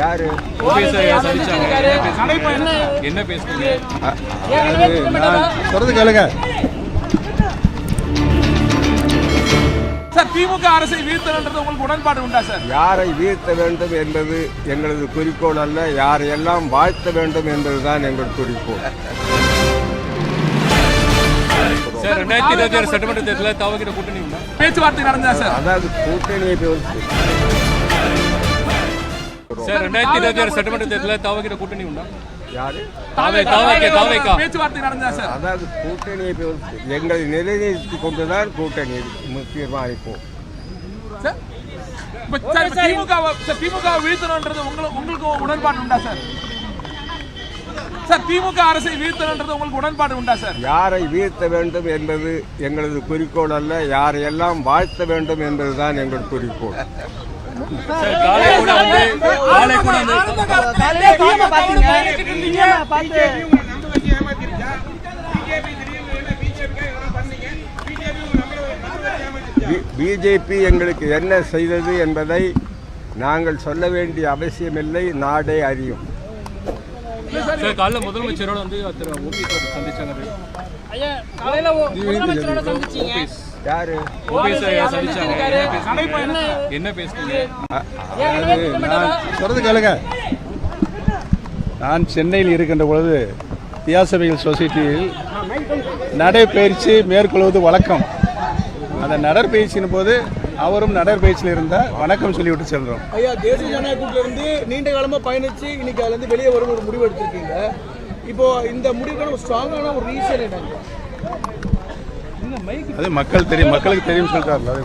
யாரு என்ன பேசுறீங்க? சொல்றது கேளுங்க. சார், திமுக அரசை வீழ்த்தணுன்றது உங்களுக்கு உடன்பாடு உண்டா சார்? யாரை வீழ்த்த வேண்டும் என்பது எங்களது குறிக்கோள் அல்ல, யாரையெல்லாம் வாழ்த்த வேண்டும் என்பதுதான் எங்கள் குறிக்கோள். சார், 2026 சட்டமன்ற தேர்தலில் தவகிற கூட்டணி உண்டா? பேச்சுவார்த்தை நடந்ததா சார்? அதாவது கூட்டணியை சார், 2026 சட்டமன்ற தேர்தலில் தவகிற கூட்டணி உண்டா? யாரு பேச்சுவார்த்தை நடந்ததா சார்? அதாவது கூட்டணியை எங்களை நிலைநிறுத்தி கொண்டுதான் கூட்டணி தீர்மானிப்போம். திமுக வீழ்த்தணுன்றது உங்களுக்கு உடன்பாடு உண்டா சார்? சார், திமுக அரசை வீழ்த்தணுன்றது உங்களுக்கு உடன்பாடு உண்டா சார்? யாரை வீழ்த்த வேண்டும் என்பது எங்களது குறிக்கோள் அல்ல, யாரையெல்லாம் வாழ்த்த வேண்டும் என்பதுதான் எங்கள் குறிக்கோள். பிஜேபி எங்களுக்கு என்ன செய்தது என்பதை நாங்கள் சொல்ல வேண்டிய அவசியமில்லை, நாடே அறியும். காலையில் முதலமைச்சரோட வந்து சந்திச்சாங்க. யாரு என்ன பேசுறீங்க? சொல்றது கேளுங்க. நான் சென்னையில் இருக்கின்ற பொழுது தியாசபைகள் சொசைட்டியில் நடைபயிற்சி மேற்கொள்வது வழக்கம். அந்த நடைபயிற்சியின் போது அவரும் நடைபயிற்சியில் இருந்தால் வணக்கம் சொல்லிவிட்டு செல்றோம். ஐயா, தேசிய ஜனநாயக கூட்டில இருந்து நீண்ட காலமா பயணிச்சு இன்னைக்கு அதுல இருந்து வெளியே வரும் ஒரு முடிவு எடுத்திருக்கீங்க. இப்போ இந்த முடிவுக்கான ஒரு ஸ்ட்ராங்கான ஒரு ரீசன் என்ன? அது மக்களுக்கு தெரியும் சொல்லிட்டாரு.